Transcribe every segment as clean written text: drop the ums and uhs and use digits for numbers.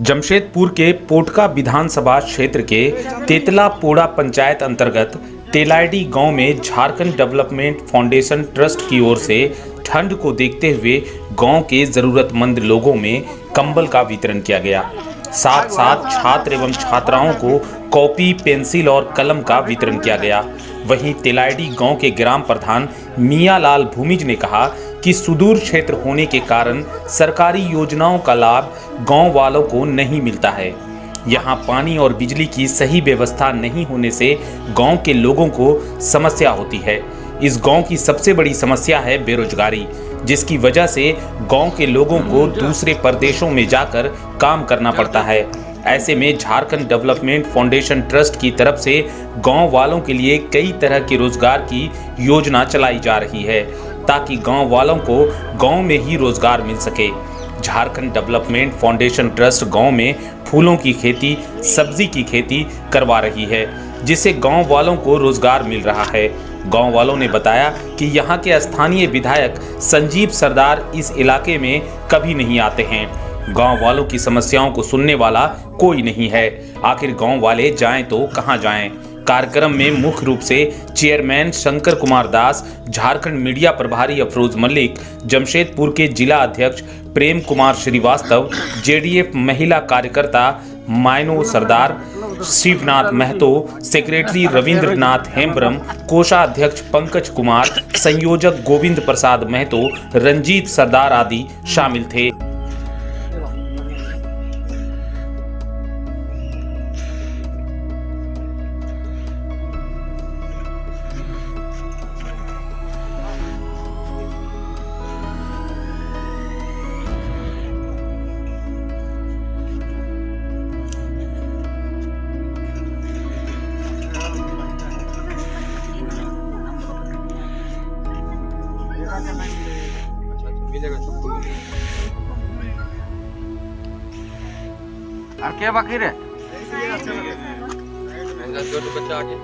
जमशेदपुर के पोटका विधानसभा क्षेत्र के तेतला पोड़ा पंचायत अंतर्गत तेलाईडी गांव में झारखंड डेवलपमेंट फाउंडेशन ट्रस्ट की ओर से ठंड को देखते हुए गांव के जरूरतमंद लोगों में कंबल का वितरण किया गया। साथ साथ छात्र एवं छात्राओं को कॉपी, पेंसिल और कलम का वितरण किया गया। वहीं तेलाईडी गांव के ग्राम प्रधान मियाँ लाल भूमिज ने कहा कि सुदूर क्षेत्र होने के कारण सरकारी योजनाओं का लाभ गांव वालों को नहीं मिलता है। यहां पानी और बिजली की सही व्यवस्था नहीं होने से गांव के लोगों को समस्या होती है। इस गांव की सबसे बड़ी समस्या है बेरोजगारी, जिसकी वजह से गांव के लोगों को दूसरे प्रदेशों में जाकर काम करना पड़ता है। ऐसे में झारखंड डेवलपमेंट फाउंडेशन ट्रस्ट की तरफ से गांव वालों के लिए कई तरह के रोजगार की योजना चलाई जा रही है, ताकि गांव वालों को गांव में ही रोजगार मिल सके। झारखंड डेवलपमेंट फाउंडेशन ट्रस्ट गांव में फूलों की खेती, सब्जी की खेती करवा रही है, जिससे गांव वालों को रोजगार मिल रहा है। गांव वालों ने बताया कि यहां के स्थानीय विधायक संजीव सरदार इस इलाके में कभी नहीं आते हैं। गांव वालों की समस्याओं को सुनने वाला कोई नहीं है। आखिर गांव वाले जाएं तो कहां जाएं? कार्यक्रम में मुख्य रूप से चेयरमैन शंकर कुमार दास, झारखंड मीडिया प्रभारी अफरोज मलिक, जमशेदपुर के जिला अध्यक्ष प्रेम कुमार श्रीवास्तव, जेडीएफ महिला कार्यकर्ता मायनो सरदार, शिवनाथ महतो, सेक्रेटरी रविंद्रनाथ हेम्ब्रम, कोषाध्यक्ष पंकज कुमार, संयोजक गोविंद प्रसाद महतो, रंजीत सरदार आदि शामिल थे। और क्या बाकी रे? बच्चा आगे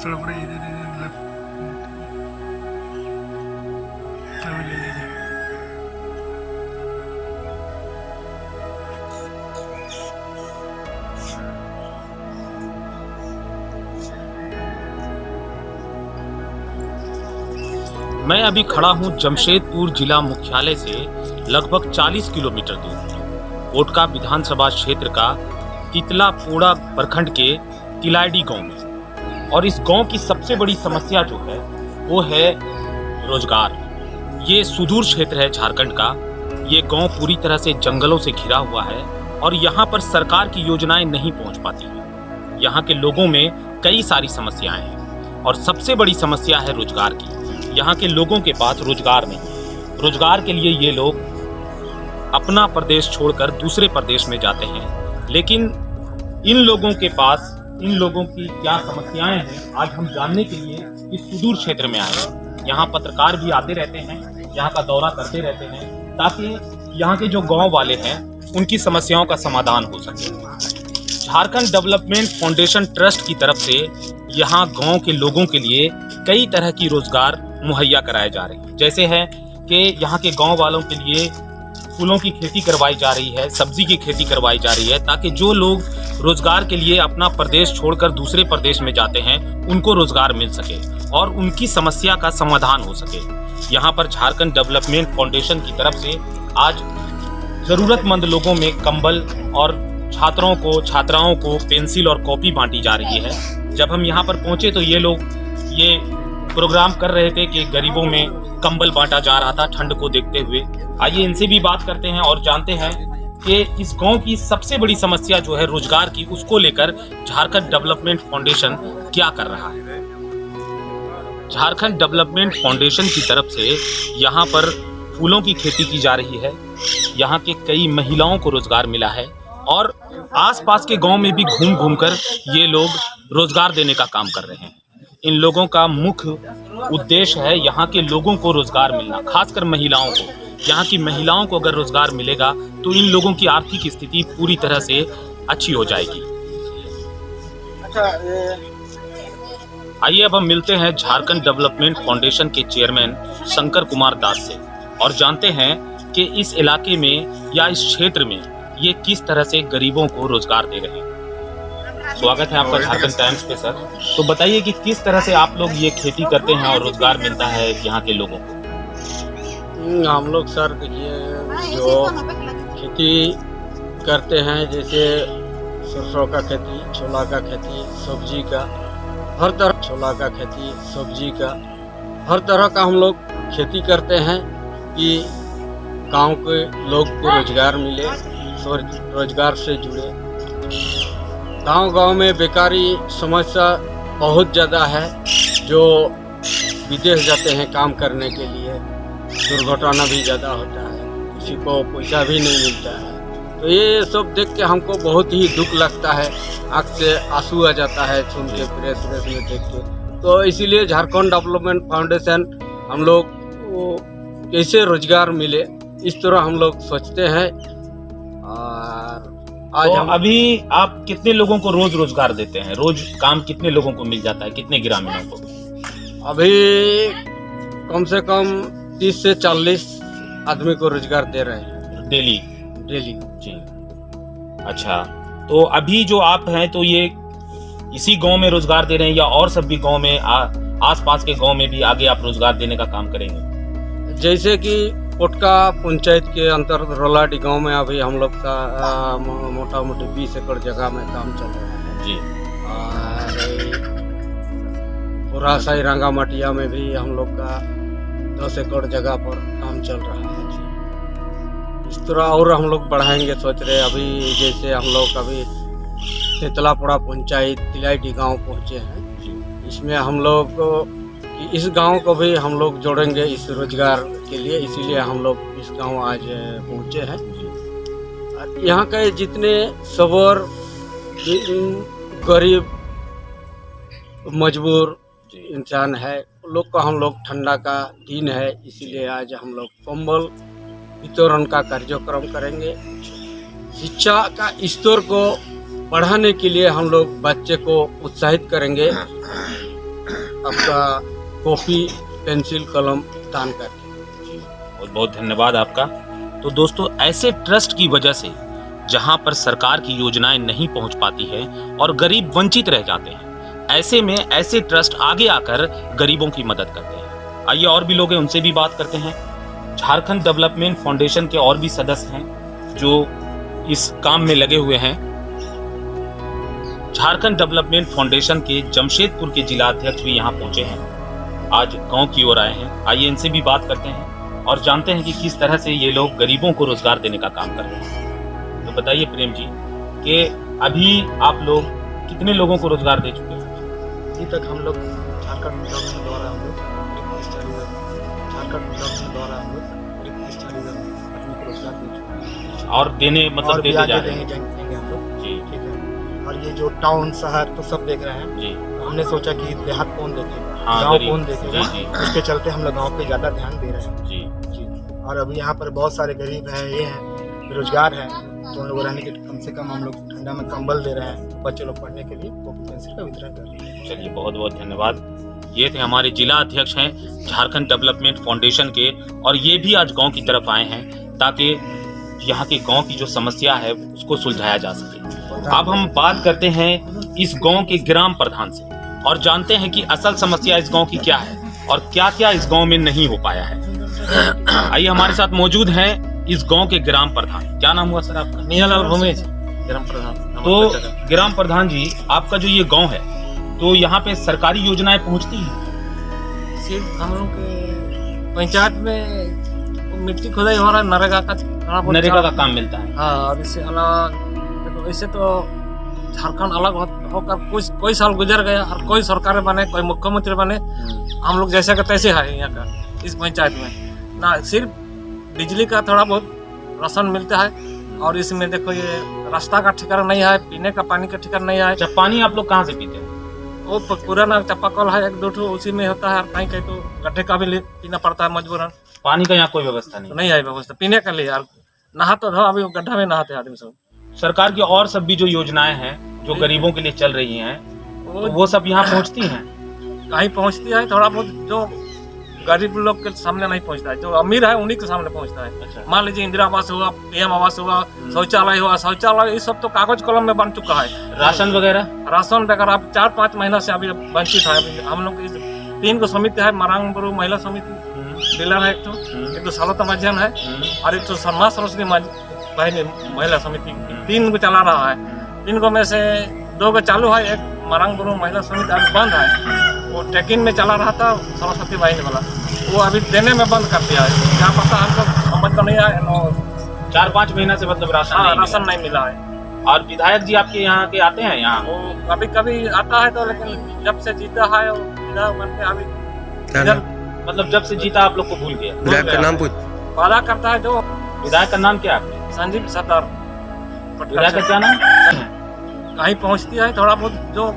थोड़ा बड़ा ये दे मैं अभी खड़ा हूं जमशेदपुर जिला मुख्यालय से लगभग 40 किलोमीटर दूर पोटका विधानसभा क्षेत्र का तेतला पोड़ा प्रखंड के तेलाईडी गांव में। और इस गांव की सबसे बड़ी समस्या जो है वो है रोजगार। ये सुदूर क्षेत्र है झारखंड का। ये गांव पूरी तरह से जंगलों से घिरा हुआ है और यहाँ पर सरकार की योजनाएं नहीं पहुँच पाती हैं। यहाँ के लोगों में कई सारी समस्याएं हैं और सबसे बड़ी समस्या है रोजगार की। यहाँ के लोगों के पास रोजगार नहीं है। रोजगार के लिए ये लोग अपना प्रदेश छोड़कर दूसरे प्रदेश में जाते हैं, लेकिन इन लोगों के पास इन लोगों की क्या समस्याएं हैं आज हम जानने के लिए इस सुदूर क्षेत्र में आए हैं। यहाँ पत्रकार भी आते रहते हैं, यहाँ का दौरा करते रहते हैं, ताकि यहाँ के जो गांव वाले हैं उनकी समस्याओं का समाधान हो सके। झारखंड डेवलपमेंट फाउंडेशन ट्रस्ट की तरफ से यहाँ गांव के लोगों के लिए कई तरह की रोजगार मुहैया कराए जा रहे हैं। जैसे है कि यहाँ के गांव वालों के लिए फूलों की खेती करवाई जा रही है, सब्जी की खेती करवाई जा रही है, ताकि जो लोग रोजगार के लिए अपना प्रदेश छोड़कर दूसरे प्रदेश में जाते हैं उनको रोजगार मिल सके और उनकी समस्या का समाधान हो सके। यहाँ पर झारखंड डेवलपमेंट फाउंडेशन की तरफ से आज जरूरतमंद लोगों में कंबल और छात्रों को छात्राओं को पेंसिल और कॉपी बांटी जा रही है। जब हम यहाँ पर पहुँचे तो ये लोग ये प्रोग्राम कर रहे थे कि गरीबों में कंबल बांटा जा रहा था ठंड को देखते हुए। आइए इनसे भी बात करते हैं और जानते हैं कि इस गांव की सबसे बड़ी समस्या जो है रोजगार की, उसको लेकर झारखंड डेवलपमेंट फाउंडेशन क्या कर रहा है। झारखंड डेवलपमेंट फाउंडेशन की तरफ से यहाँ पर फूलों की खेती की जा रही है, यहाँ के कई महिलाओं को रोजगार मिला है और आसपास के गांव में भी घूम घूम कर ये लोग रोजगार देने का काम कर रहे हैं। इन लोगों का मुख्य उद्देश्य है यहाँ के लोगों को रोजगार मिलना, खासकर महिलाओं को। यहाँ की महिलाओं को अगर रोजगार मिलेगा तो इन लोगों की आर्थिक स्थिति पूरी तरह से अच्छी हो जाएगी। आइए अब हम मिलते हैं झारखंड डेवलपमेंट फाउंडेशन के चेयरमैन शंकर कुमार दास से और जानते हैं कि इस इलाके में या इस क्षेत्र में ये किस तरह से गरीबों को रोजगार दे रहे हैं। स्वागत है आपका झारखंड टाइम्स पे सर। तो बताइए कि किस तरह से आप लोग ये खेती करते हैं और रोजगार मिलता है यहाँ के लोगों को। हम लोग सर देखिए जो खेती करते हैं, जैसे सरसों का खेती, छोला का खेती, सब्जी का, हर तरह छोला का खेती, सब्जी का, हर तरह का हम लोग खेती करते हैं कि गांव के लोग को रोजगार मिले, रोजगार से जुड़े। गांव-गांव में बेकारी समस्या बहुत ज़्यादा है, जो विदेश जाते हैं काम करने के लिए, दुर्घटना भी ज़्यादा होता है, किसी को पैसा भी नहीं मिलता है। तो ये सब देख के हमको बहुत ही दुख लगता है, आँख से आंसू आ जाता है सुन के, प्रेस में देख के। तो इसीलिए झारखंड डेवलपमेंट फाउंडेशन हम लोग को कैसे रोजगार मिले इस तरह हम लोग सोचते हैं। और आज तो हम अभी आप कितने लोगों को रोज रोजगार देते हैं? रोज काम कितने लोगों को मिल जाता है, कितने ग्रामीणों को? अभी कम से कम 30 से 40 आदमी को रोजगार दे रहे हैं डेली? जी। अच्छा, तो अभी जो आप हैं तो ये इसी गांव में रोजगार दे रहे हैं या और सब भी गांव में आसपास के गांव में भी आगे आप रोजगार देने का काम करेंगे? जैसे कि कोटका पंचायत के अंतर्गत रोलाडी गांव में अभी हम लोग का मोटा मोटी 20 एकड़ जगह में काम चल रहा है जी। और पुरासाई रंगा मटिया में भी हम लोग का 10 एकड़ जगह पर काम चल रहा है। इस तरह और हम लोग बढ़ाएंगे सोच रहे हैं। अभी जैसे हम लोग अभी तेतलापुरा पंचायत तिलाईटी गांव पहुंचे हैं, इसमें हम लोग इस गांव को भी हम लोग जोड़ेंगे इस रोजगार के लिए, इसीलिए हम लोग इस गांव आज पहुंचे हैं। यहाँ के जितने सबर, गरीब, मजबूर इंसान है, लोग को हम लोग, ठंडा का दिन है इसीलिए आज हम लोग कंबल वितरण का कार्यक्रम करेंगे। शिक्षा का स्तर को बढ़ाने के लिए हम लोग बच्चे को उत्साहित करेंगे, आपका कॉपी, पेंसिल, कलम दान करके। बहुत बहुत धन्यवाद आपका। तो दोस्तों, ऐसे ट्रस्ट की वजह से जहां पर सरकार की योजनाएं नहीं पहुंच पाती है और गरीब वंचित रह जाते हैं, ऐसे में ऐसे ट्रस्ट आगे आकर गरीबों की मदद करते हैं। आइए और भी लोग हैं, उनसे भी बात करते हैं। झारखंड डेवलपमेंट फाउंडेशन के और भी सदस्य हैं जो इस काम में लगे हुए हैं। झारखंड डेवलपमेंट फाउंडेशन के जमशेदपुर के जिला अध्यक्ष भी यहाँ पहुंचे हैं, आज गांव की ओर आए हैं। आइए इनसे भी बात करते हैं और जानते हैं कि किस तरह से ये लोग गरीबों को रोजगार देने का काम कर रहे हैं। तो बताइए प्रेम जी कि अभी आप लोग कितने लोगों को रोजगार दे चुके हैं? अभी तक हम लोग झारखंड डेवलपमेंट द्वारा हम लोग करीब 30-40 आदमी को रोजगार दे चुके हैं और देने मतलब और भी देते आगे जा रहे हैं? देंगे हम लोग। जी ठीक है। और ये जो टाउन शहर तो सब देख रहे हैं, जी। हमने सोचा कि देहात कौन देखेगा, हाँ, गांव गरीब। कौन देखेगा, जी, जी। उसके चलते हम लोग गांव पे ज़्यादा ध्यान दे रहे हैं जी। जी। और अभी यहाँ पर बहुत सारे गरीब हैं, ये हैं, बेरोजगार हैं, तो उन लोग रहने के कम से कम हम लोग ठंडा में कंबल दे रहे हैं, बच्चे लोग पढ़ने के लिए कॉपी पेंसिल का वितरण कर रहे हैं। चलिए, बहुत बहुत धन्यवाद। ये थे हमारे जिला अध्यक्ष हैं झारखंड डेवलपमेंट फाउंडेशन के, और ये भी आज गांव की तरफ आए हैं ताकि यहाँ के गांव की जो समस्या है उसको सुलझाया जा सके। अब हम बात करते हैं इस गांव के ग्राम प्रधान से और जानते हैं कि असल समस्या इस गांव की क्या है और क्या क्या इस गांव में नहीं हो पाया है। आइए, हमारे साथ मौजूद हैं इस गांव के ग्राम प्रधान। क्या नाम हुआ सर आपका? नीलालाल भूमेश, ग्राम प्रधान। तो ग्राम प्रधान जी, आपका जो ये गांव है, तो यहाँ पे सरकारी योजनाएं पहुँचती हैं? सिर्फ हम लोग के पंचायत में मिट्टी खुदाई हो रहा है, नरेगा का थोड़ा बहुत नरेगा का काम मिलता है। हाँ, और इससे अलावा देखो, इससे तो झारखंड अलग होकर कोई साल गुजर गया और कोई सरकार बने, कोई मुख्यमंत्री बने, हम लोग जैसे का तैसे है यहाँ का इस पंचायत में ना। सिर्फ बिजली का थोड़ा बहुत राशन मिलता है। और इसमें देखो ये रास्ता का ठिकाना नहीं है, पीने का पानी का ठिकाना नहीं है। जब पानी आप लोग कहाँ से पीते हैं? वो पुराना चापाकल है, एक दो ठो उसी में होता है। कहीं कहीं तो गड्ढे का भी पीना पड़ता है मजबूरन। पानी का यहाँ कोई व्यवस्था नहीं? तो नहीं है व्यवस्था पीने के लिए यार। नहा तो धो, अभी गड्ढा में नहाते हैं आदमी सब। सरकार की और सब भी जो योजनाएं हैं जो गरीबों के लिए चल रही हैं, तो वो सब यहाँ पहुँचती हैं? कहीं पहुँचती है थोड़ा बहुत, जो गरीब लोग के सामने नहीं पहुँचता है। जो अमीर है उन्हीं के सामने पहुँचता है। अच्छा। मान लीजिए इंदिरा आवास हुआ, पीएम आवास हुआ, शौचालय हुआ, शौचालय ये सब तो कागज कलम में बन चुका है। राशन वगैरह? राशन वगैरह अब 4-5 महीना से अभी वंचित है। अभी हम लोग 3 समिति है, मरांग बरू महिला समिति डीलर है, एक तो सालोता मजहन है, और एक तो शर्मा सरस्वती बहनी महिला समिति। 3 को चला रहा है। 3 को में से 2 को चालू है, एक मरांग बरू महिला समिति अभी बंद है। वो टेकिन में चला रहा था सरस्वती बहनी वाला, वो अभी देने में बंद कर दिया है। क्या पता हमको समझ तो नहीं आया। 4-5 महीना से मतलब राशन नहीं मिला है। और विधायक जी आपके यहाँ के आते हैं यहाँ? वो कभी कभी आता है तो, लेकिन जब से जीता है वो विधायक बन के अभी इधर, मतलब जब से जीता आप लोग को भूल गया? विधायक का नाम पूछ। वादा करता है जो। विधायक का नाम क्या है? संजीव सरदार। विधायक का क्या नाम? कहीं पहुँचती है थोड़ा बहुत, जो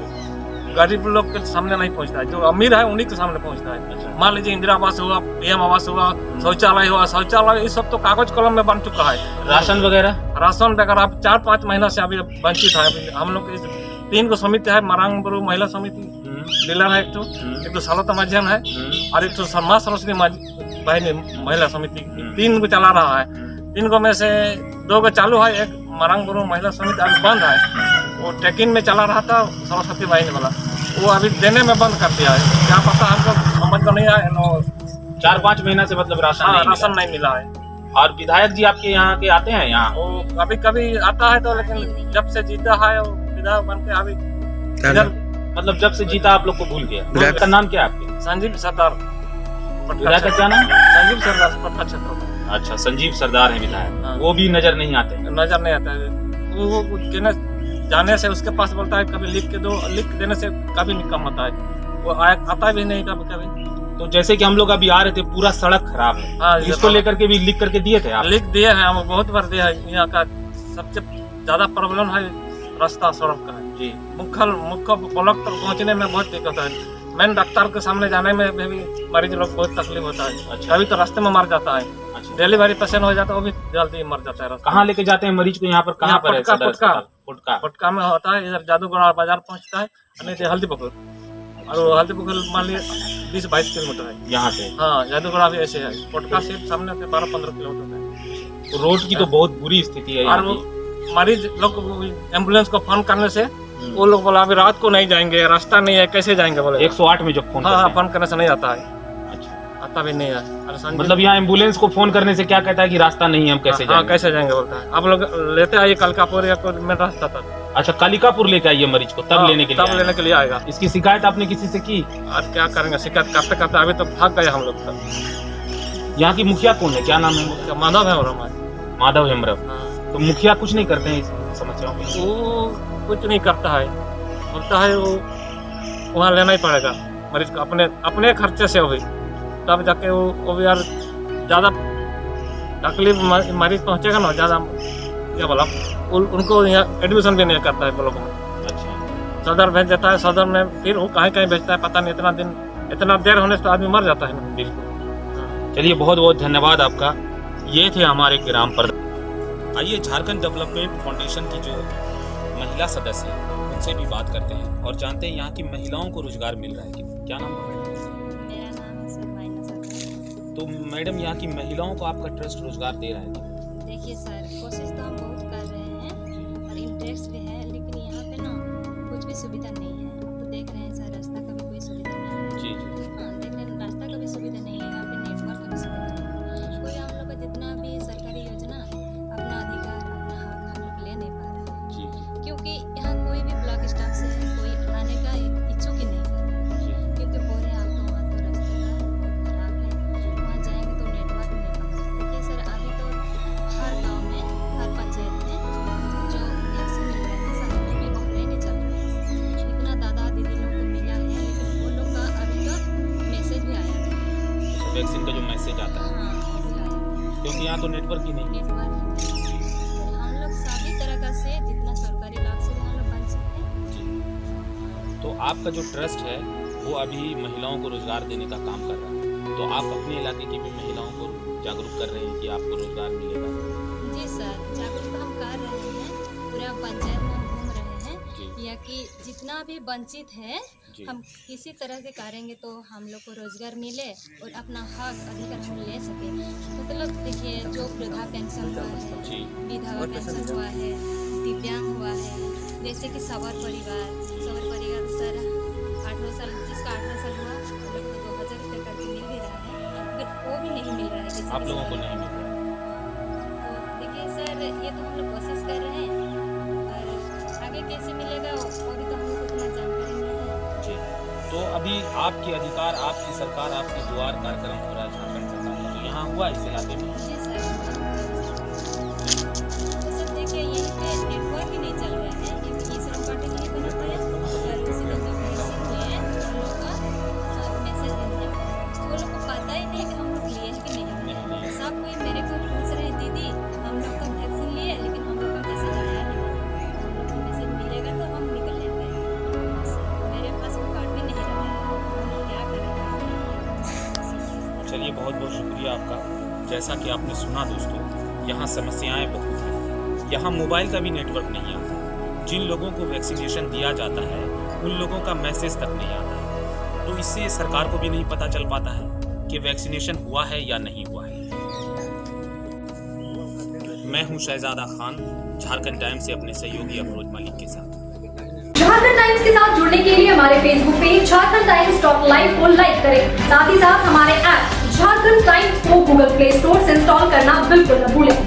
गरीब लोग के सामने नहीं पहुँचता है। जो अमीर है उन्हीं के सामने पहुँचता है। अच्छा। मान लीजिए इंदिरा आवास हुआ, पीएम आवास हुआ, शौचालय हुआ, शौचालय ये सब तो कागज कलम में बन चुका है। राशन वगैरह? राशन वगैरह अब 4-5 महीना से अभी वंचित है। अभी हम लोग 3 समिति है, मरांग बरू महिला समिति डीलर है, एक तो सालोता मजहन है, और एक तो शर्मा सरस्वती बहनी महिला समिति। 3 को चला रहा है। 3 को में से 2 को चालू है, एक मरांग बरू महिला समिति अभी बंद है। वो टेकिन में चला रहा था सरस्वती बहनी वाला, वो अभी देने में बंद कर दिया है। क्या पता हमको समझ तो नहीं आया। 4-5 महीना से मतलब राशन नहीं मिला है। और विधायक जी आपके यहाँ के आते हैं यहाँ? वो कभी कभी आता है तो, लेकिन जब से जीता है वो विधायक बन के अभी इधर, मतलब जब से जीता आप लोग को भूल गया? विधायक का नाम क्या है आपके? संजीव सरदार। विधायक का क्या नाम? संजीव सरदार पटना क्षेत्र। अच्छा, संजीव सरदार है विधायक। हाँ। वो भी नजर नहीं आते? नजर नहीं आता है। वो कहने जाने से उसके पास बोलता है कभी लिख के दो, लिख देने से कभी नहीं कम आता है। वो आता भी नहीं कभी कभी। तो जैसे कि हम लोग अभी आ रहे थे, पूरा सड़क खराब है। हाँ, इसको लेकर के भी लिख करके दिए थे आप? लिख दिए हैं हम, बहुत बार दिया है। यहाँ का सबसे ज्यादा प्रॉब्लम है रास्ता सड़क का है जी। मुख्य ब्लॉक तक पहुँचने में बहुत दिक्कत है। मेन डॉक्टर के सामने जाने में भी मरीज लोग बहुत तकलीफ होता है। अच्छा। कभी तो रास्ते में मर जाता है। अच्छा। डिलीवरी पेशेंट हो जाता है, वो भी जल्दी मर जाता है। कहाँ लेके जाते हैं मरीज को? यहाँ पर कहाँ पर है? फुटका में होता है, इधर जादूगढ़ बाजार पहुँचता है, नहीं तो हल्दी पुकुर। और वो हल्दी पुकुर मान लीजिए 20-22 किलोमीटर है यहाँ से। हाँ, जादूगढ़ भी ऐसे है। फुटका सिर्फ सामने से 12-15 किलोमीटर है। तो रोड की तो बहुत बुरी स्थिति है। और वो मरीज लोग एम्बुलेंस को फोन करने से वो लोग बोला अभी रात को नहीं जाएंगे, रास्ता नहीं है, कैसे जाएंगे बोले। 108 में जब फोन हाँ, फोन करने से नहीं आता है। अच्छा। आता भी नहीं है। मतलब यहाँ एम्बुलेंस को फोन करने से क्या कहता है कि रास्ता नहीं है, हम कैसे जाएंगे? कैसे जाएंगे बोलता है। आप लोग लेते आइए कलकापुर या कोई में रास्ता था। अच्छा, कालिकापुर लेके आइए मरीज को, तब लेने के लिए आएगा। इसकी शिकायत आपने किसी से की? आज क्या करेंगे, शिकायत करते करते अभी तो थक गए हम लोग सब। यहाँ की मुखिया कौन है, क्या नाम है? माधव है। माधव हेमरम। तो मुखिया कुछ नहीं करते हैं इस समस्याओं में? वो कुछ नहीं करता है, बोलता है वो वहाँ लेना ही पड़ेगा मरीज को, अपने खर्चे से भी, तब जाके वो भी यार ज़्यादा तकलीफ मरीज पहुँचेगा ना ज़्यादा। क्या बोला, उनको यहाँ एडमिशन भी नहीं करता है ब्लॉक में। अच्छा। सदर भेज देता है, सदर में फिर वो कहीं भेजता है, पता नहीं। इतना देर होने से तो आदमी मर जाता है ना। बिल्कुल। चलिए, बहुत बहुत धन्यवाद आपका। ये थे हमारे ग्राम प्रधान। आइए झारखंड डेवलपमेंट फाउंडेशन की जो महिला सदस्य है उनसे भी बात करते हैं और जानते हैं यहाँ की महिलाओं को रोजगार मिल रहा है कि क्या नाम है? मेरा नाम है सरवाइना सर। तो मैडम, यहाँ की महिलाओं को आपका ट्रस्ट रोजगार दे रहा है क्या? देखिए सर, कोशिश तो हम बहुत कर रहे हैं और इंटरेस्ट भी है, लेकिन यहाँ पे ना कुछ भी सुविधा नहीं है। आप तो देख रहे हैं सर, रास्ता का भी कोई सुविधा नहीं है। जी। हाँ, देख रहे हैं, रास्ता का भी सुविधा नहीं है, यहाँ पे नेटवर्क का भी सुविधा नहीं है। कोई हम लोग का जितना भी सरकारी योजना, अपना अधिकार, अपना हक हम लोग ले नहीं पा रहे हैं। जी। क्योंकि यहाँ कोई भी ब्लॉक स्टाफ से कोई आने का इच्छुक ही नहीं कर रहा है। क्योंकि बोल रहे हैं आपको वहाँ तो रास्ता खराब है, वहाँ जाएंगे तो नेटवर्क नहीं पकड़ा। देखिए सर, अभी तो हर गांव में, हर पंचायत में जो वैक्सीन मिल रहे हैं सर, वो भी ऑफलाइन ही चल रहा है। इतना दादा दीदी लोग को मिला है, लेकिन वो लोग का अभी तो मैसेज भी आया है। वैक्सीन का जो मैसेज आता है, हाँ, वो भी आया है। क्योंकि क्योंकि यहाँ तो नेटवर्क ही नहीं है। नेटवर्क हम लोग सभी तरह का से जितना सरकारी लाभ से हम लोग वंचित हैं। तो आपका जो ट्रस्ट है वो अभी महिलाओं को रोजगार देने का काम कर रहा है, तो आप अपने इलाके की भी महिलाओं को जागरूक कर रहे हैं कि आपको रोजगार मिलेगा। जी सर, जागरूक हम कर रहे हैं, पूरा पंचायत में हम घूम रहे हैं, या कि जितना भी वंचित है जी। हम किसी तरह से करेंगे तो हम लोग को रोजगार मिले और अपना हक अधिकार हम ले सके। मतलब देखिए, जो वृद्धा पेंशन हुआ है, जी। विधवा पेंशन हुआ है, दिव्यांग हुआ है, जैसे कि सबर परिवार सर 18 साल, जिसका 18 साल हुआ वो लोग को 2000 रुपये का मिल भी रहा है, फिर वो भी नहीं मिल रहा है किसी आप लोगों को नहीं मिल रहा। तो देखिए सर, ये तो हम लोग कोशिश कर रहे हैं, और आगे कैसे मिलेगा वो भी तो हम लोग को उतना जानकारी नहीं है। जी। तो अभी आपके अधिकार, आपकी सरकार, आपके द्वार कार्यक्रम हो रहा है झारखंड सरकार का, तो यहाँ हुआ इस इलाके में? जी सर, तो सर देखिए, यहीं पे नेटवर्क ही नहीं चल रहा है, ये श्रम कार्ड नहीं बनाता है, और उसी का जो मैसेज में हम लोग का मैसेज देते हैं, वो लोग को पता ही नहीं कि हम लोग लिए हैं कि नहीं। सब कोई मेरे को पूछ रहे हैं, दीदी हम लोग तो वैक्सीन लिए लेकिन हम लोग का मैसेज आया नहीं, हम लोग को मैसेज मिलेगा तो हम निकल लेंगे। मेरे पास वो कार्ड भी नहीं रहा, क्या करेंगे। चलिए, बहुत बहुत शुक्रिया आपका। जैसा कि आपने सुना दोस्तों, यहाँ समस्याएं बहुत हैं, यहाँ मोबाइल का भी नेटवर्क नहीं आता, जिन लोगों को वैक्सीनेशन दिया जाता है उन लोगों का मैसेज तक नहीं आता है, तो इससे सरकार को भी नहीं पता चल पाता है कि वैक्सीनेशन हुआ है या नहीं हुआ है। मैं हूं शहजादा खान, झारखंड टाइम्स से अपने सहयोगी अफरोज मलिक के साथ। झारखंड टाइम्स के साथ जुड़ने के लिए हमारे फेसबुक पेज झारखंड-टाइम्स.live को लाइक करें। साथ ही साथ हमारे ऐप झारखंड टाइम्स को गूगल प्ले स्टोर से इंस्टॉल करना बिल्कुल न भूलें।